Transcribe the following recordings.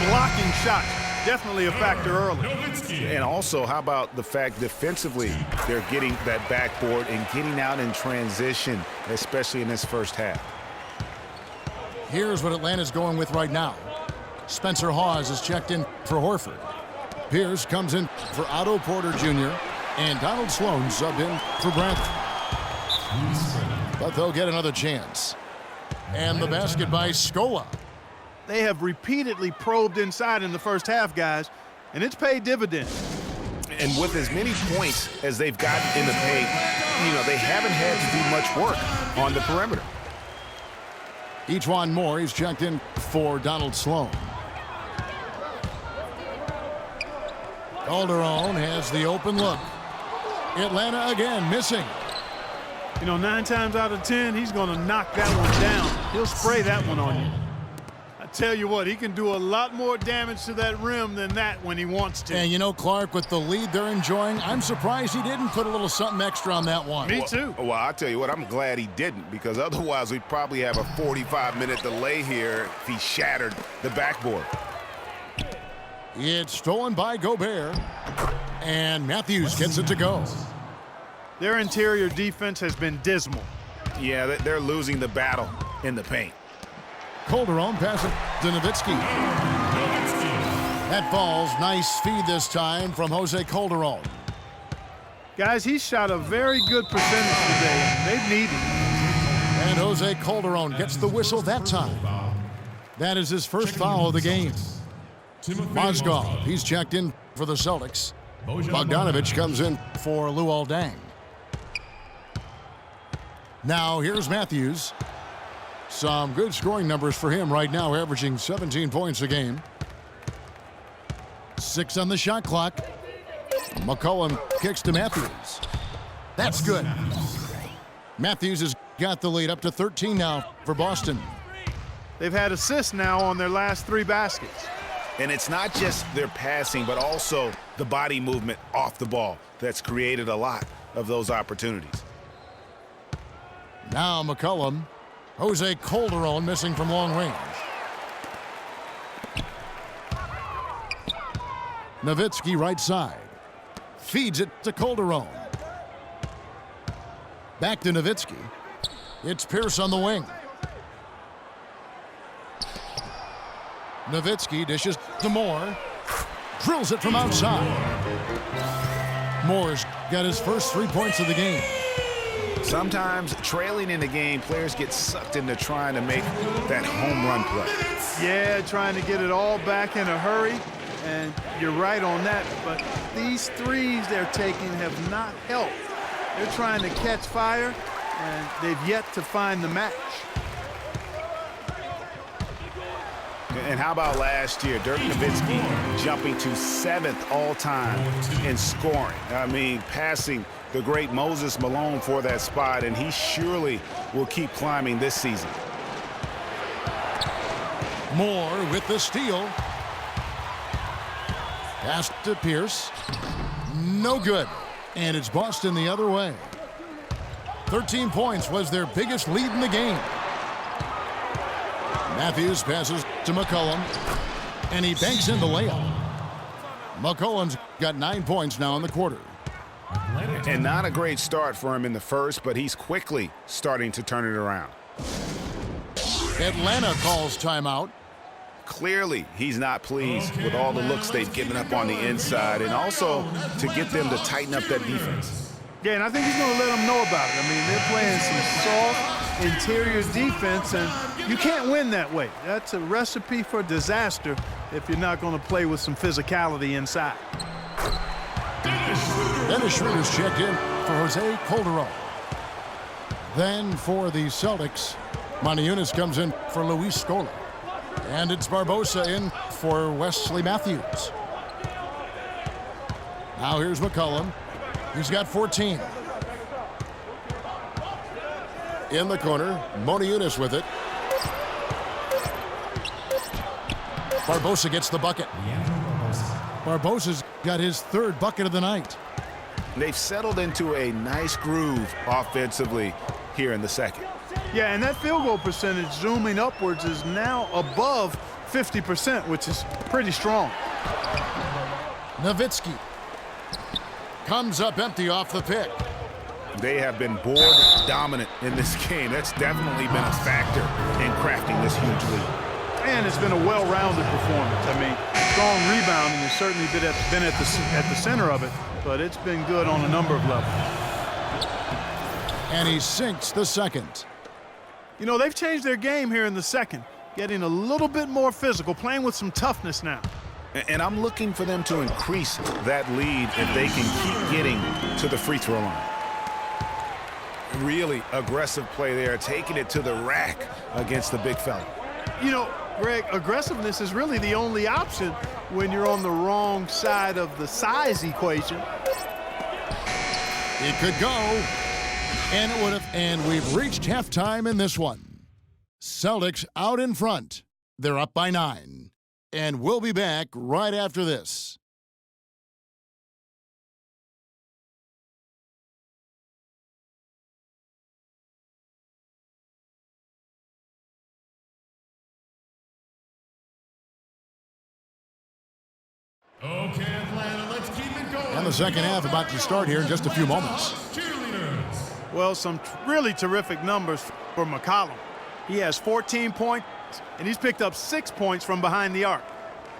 blocking shots. Definitely a factor early. And also, how about the fact defensively they're getting that backboard and getting out in transition, especially in this first half. Here's what Atlanta's going with right now. Spencer Hawes is checked in for Horford. Pierce comes in for Otto Porter Jr. And Donald Sloan subbed in for Bradley. But they'll get another chance. And the basket by Scola. They have repeatedly probed inside in the first half, guys, and it's paid dividends. And with as many points as they've gotten in the paint, they haven't had to do much work on the perimeter. Ejuan Moore is checked in for Donald Sloan. Calderon has the open look. Atlanta again missing. 9 times out of 10, he's going to knock that one down. He'll spray that one on you. I tell you what, he can do a lot more damage to that rim than that when he wants to. And Clark, with the lead they're enjoying, I'm surprised he didn't put a little something extra on that one. Me too. Well, I'll tell you what, I'm glad he didn't, because otherwise we'd probably have a 45-minute delay here if he shattered the backboard. It's stolen by Gobert, and Matthews gets it to go. Their interior defense has been dismal. Yeah, they're losing the battle in the paint. Calderon passes to Nowitzki. That falls. Nice feed this time from Jose Calderon. Guys, he shot a very good percentage today. They've needed it. And Jose Calderon gets the whistle that time. That is his first foul of the game. Mozgov, he's checked in for the Celtics. Bogdanovich comes in for Luol Deng. Now here's Matthews. Some good scoring numbers for him right now, averaging 17 points a game. 6 on the shot clock. McCollum kicks to Matthews. That's good. Matthews has got the lead up to 13 now for Boston. They've had assists now on their last 3 baskets. And it's not just their passing, but also the body movement off the ball that's created a lot of those opportunities. Now McCollum. Jose Calderon missing from long range. Nowitzki right side. Feeds it to Calderon. Back to Nowitzki. It's Pierce on the wing. Nowitzki dishes to Moore. Drills it from outside. Moore's got his first 3 points of the game. Sometimes trailing in the game, players get sucked into trying to make that home run play. Yeah, trying to get it all back in a hurry, and you're right on that. But these threes they're taking have not helped. They're trying to catch fire, and they've yet to find the match. And how about last year, Dirk Nowitzki jumping to 7th all-time in scoring. I mean, passing the great Moses Malone for that spot, and he surely will keep climbing this season. Moore with the steal. Pass to Pierce. No good. And it's Boston the other way. 13 points was their biggest lead in the game. Matthews passes to McCollum, and he banks in the layup. McCollum's got 9 points now in the quarter. And not a great start for him in the first, but he's quickly starting to turn it around. Atlanta calls timeout. Clearly, he's not pleased with all the looks they've given up on the inside, and also to get them to tighten up that defense. Yeah, and I think he's going to let them know about it. I mean, they're playing some soft interior defense, and you can't win that way. That's a recipe for disaster if you're not going to play with some physicality inside. Dennis Schroeder's checked in for Jose Calderon. Then for the Celtics, Moniunas comes in for Luis Scola. And it's Barbosa in for Wesley Matthews. Now here's McCollum. He's got 14. In the corner, Moniunas with it. Barbosa gets the bucket. Barbosa's got his 3rd bucket of the night. They've settled into a nice groove offensively here in the second. Yeah, and that field goal percentage zooming upwards is now above 50%, which is pretty strong. Nowitzki comes up empty off the pick. They have been board dominant in this game. That's definitely been a factor in crafting this huge lead. And it's been a well-rounded performance. I mean, strong rebounding has certainly been at the center of it, but it's been good on a number of levels. And he sinks the second. You know, they've changed their game here in the second, getting a little bit more physical, playing with some toughness now. And I'm looking for them to increase that lead if they can keep getting to the free throw line. Really aggressive play there, taking it to the rack against the big fella. You know, Greg, aggressiveness is really the only option when you're on the wrong side of the size equation. It could go, and it would have, and we've reached halftime in this one. Celtics out in front. They're up by 9. And we'll be back right after this. Okay, Atlanta, let's keep it going. And the second half about to start here in just a few moments. Well, some really terrific numbers for McCollum. He has 14 points, and he's picked up 6 points from behind the arc.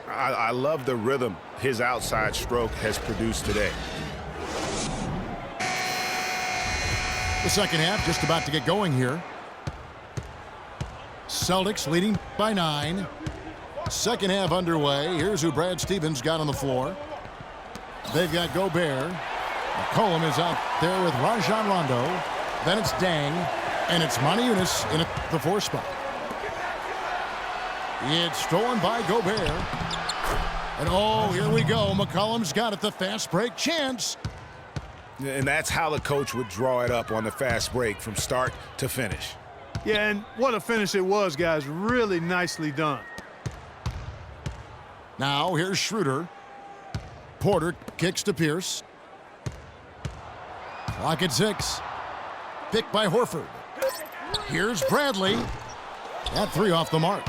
I love the rhythm his outside stroke has produced today. The second half just about to get going here. Celtics leading by 9. Second half underway. Here's who Brad Stevens got on the floor. They've got Gobert. McCollum is out there with Rajon Rondo. Then it's Deng. And it's Monty Eunice in the 4 spot. It's stolen by Gobert. And oh, here we go. McCollum's got it. The fast break chance. And that's how the coach would draw it up on the fast break from start to finish. Yeah, and what a finish it was, guys. Really nicely done. Now here's Schroeder. Porter kicks to Pierce. Clock at 6. Picked by Horford. Here's Bradley. That 3 off the mark.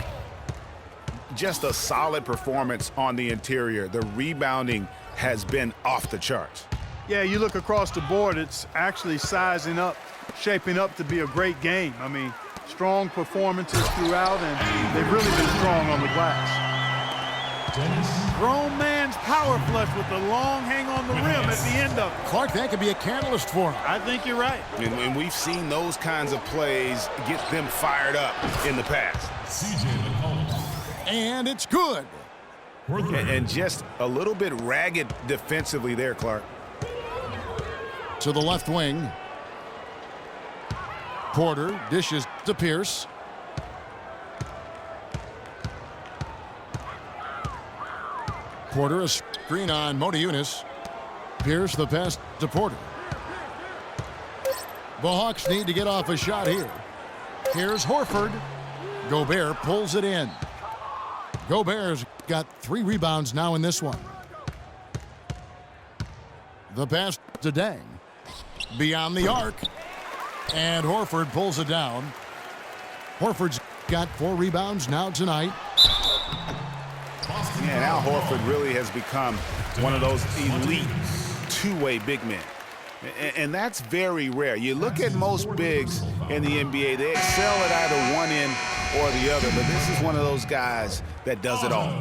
Just a solid performance on the interior. The rebounding has been off the charts. Yeah, you look across the board, it's actually sizing up, shaping up to be a great game. I mean, strong performances throughout, and they've really been strong on the glass. Grown man's power flush with the long hang on the rim at the end of it. Clark, that could be a catalyst for him. I think you're right. And we've seen those kinds of plays get them fired up in the past. And it's good. And just a little bit ragged defensively there, Clark. To the left wing. Porter dishes to Pierce. Porter a screen on Monty Eunice. Pierce the pass to Porter. The Hawks need to get off a shot here. Here's Horford. Gobert pulls it in. Gobert's got 3 rebounds now in this one. The pass to Deng. Beyond the arc. And Horford pulls it down. Horford's got 4 rebounds now tonight. Yeah, now Horford really has become one of those elite two-way big men. And that's very rare. You look at most bigs in the NBA, they excel at either one end or the other, but this is one of those guys that does it all.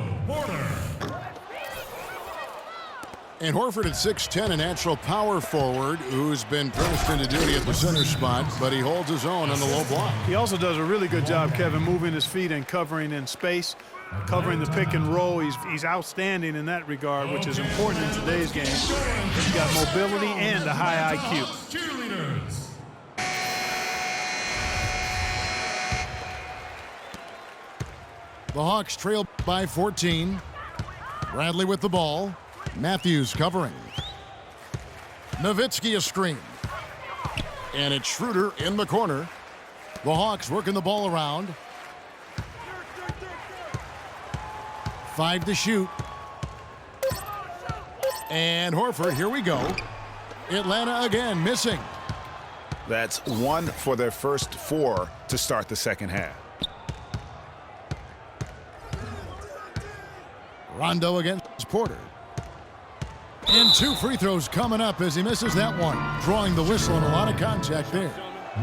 And Horford at 6'10", a natural power forward who's been pressed into duty at the center spot, but he holds his own on the low block. He also does a really good job, Kevin, moving his feet and covering in space, covering the pick and roll. He's outstanding in that regard, which is important in today's game. He's got mobility and a high IQ. The Hawks trail by 14. Bradley with the ball. Matthews covering. Nowitzki a screen. And it's Schroeder in the corner. The Hawks working the ball around. 5 to shoot. And Horford, here we go. Atlanta again missing. That's 1 for their first 4 to start the second half. Rondo against Porter. And 2 free throws coming up as he misses that one. Drawing the whistle and a lot of contact there.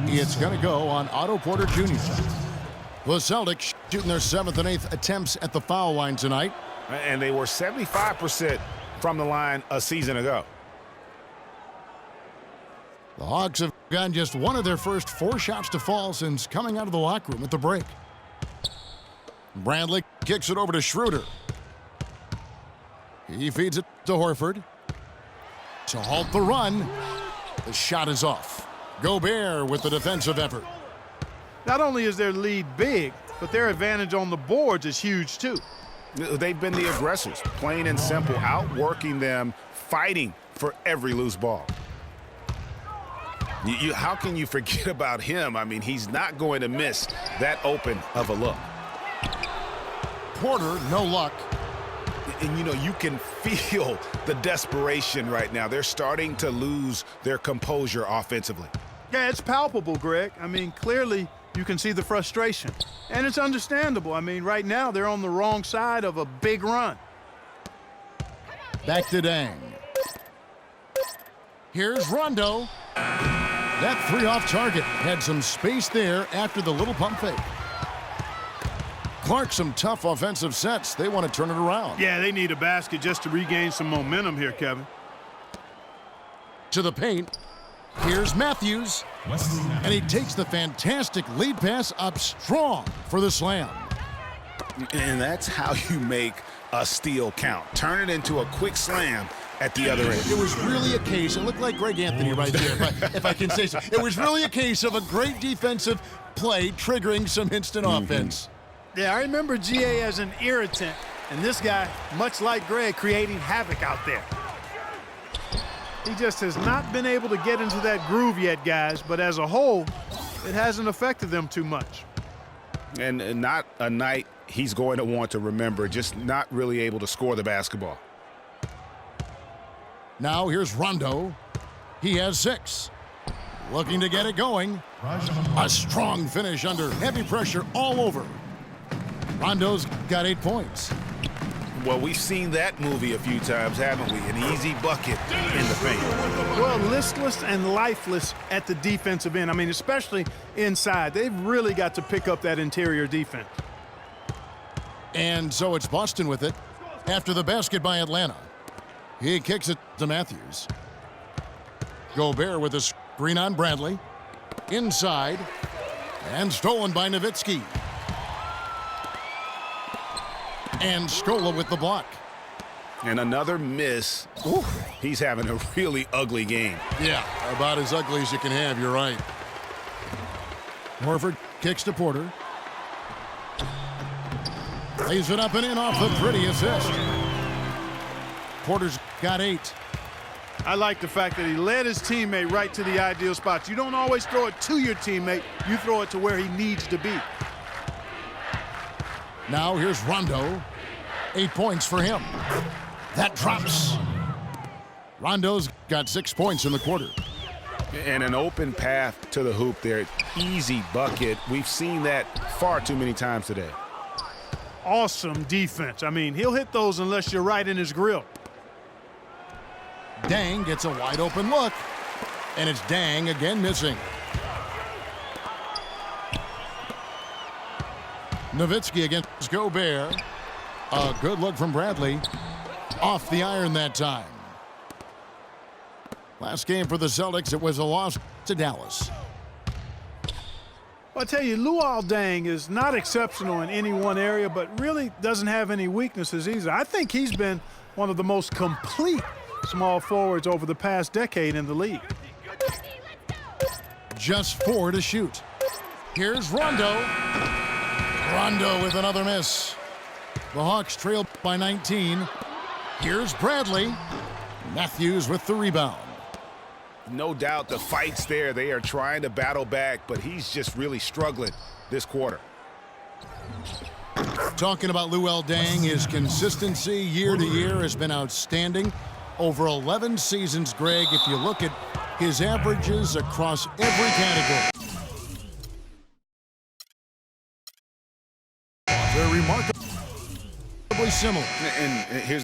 It's going to go on Otto Porter Jr. The Celtics shooting their 7th and 8th attempts at the foul line tonight. And they were 75% from the line a season ago. The Hawks have gotten just one of their first 4 shots to fall since coming out of the locker room at the break. Bradley kicks it over to Schroeder. He feeds it to Horford. To halt the run, the shot is off. Gobert with the defensive effort. Not only is their lead big, but their advantage on the boards is huge too. They've been the aggressors, plain and simple, outworking them, fighting for every loose ball. How can you forget about him? I mean, he's not going to miss that open of a look. Porter, no luck. And, you know, you can feel the desperation right now. They're starting to lose their composure offensively. Yeah, it's palpable, Greg. I mean, clearly you can see the frustration. And it's understandable. I mean, right now they're on the wrong side of a big run. Back to Dang. Here's Rondo. That 3 off target. Had some space there after the little pump fake. Clark, some tough offensive sets. They want to turn it around. Yeah, they need a basket just to regain some momentum here, Kevin. To the paint. Here's Matthews. And he takes the fantastic lead pass up strong for the slam. And that's how you make a steal count. Turn it into a quick slam at the other end. It was really a case, it looked like Greg Anthony right there, if I can say so. It was really a case of a great defensive play triggering some instant offense. Yeah, I remember GA as an irritant, and this guy, much like Greg, creating havoc out there. He just has not been able to get into that groove yet, guys, but as a whole, it hasn't affected them too much. And not a night he's going to want to remember, just not really able to score the basketball. Now here's Rondo. He has 6. Looking to get it going. A strong finish under heavy pressure all over. Rondo's got 8 points. Well, we've seen that movie a few times, haven't we? An easy bucket in the paint. Well, listless and lifeless at the defensive end. I mean, especially inside. They've really got to pick up that interior defense. And so it's Boston with it after the basket by Atlanta. He kicks it to Matthews. Gobert with a screen on Bradley. Inside. And stolen by Nowitzki. And Scola with the block. And another miss. Ooh, he's having a really ugly game. Yeah, about as ugly as you can have, you're right. Horford kicks to Porter. Lays it up and in off the pretty assist. Porter's got 8. I like the fact that he led his teammate right to the ideal spots. You don't always throw it to your teammate. You throw it to where he needs to be. Now here's Rondo. 8 points for him. That drops. Rondo's got 6 points in the quarter. And an open path to the hoop there. Easy bucket. We've seen that far too many times today. Awesome defense. I mean, he'll hit those unless you're right in his grill. Dang gets a wide open look. And it's Dang again missing. Nowitzki against Gobert. A good look from Bradley. Off the iron that time. Last game for the Celtics, it was a loss to Dallas. Well, I tell you, Luol Deng is not exceptional in any one area, but really doesn't have any weaknesses either. I think he's been one of the most complete small forwards over the past decade in the league. Just 4 to shoot. Here's Rondo. Rondo with another miss. The Hawks trail by 19. Here's Bradley. Matthews with the rebound. No doubt the fight's there. They are trying to battle back, but he's just really struggling this quarter. Talking about Luol Deng, his consistency year to year has been outstanding. Over 11 seasons, Greg, if you look at his averages across every category. They're remarkably similar. And here's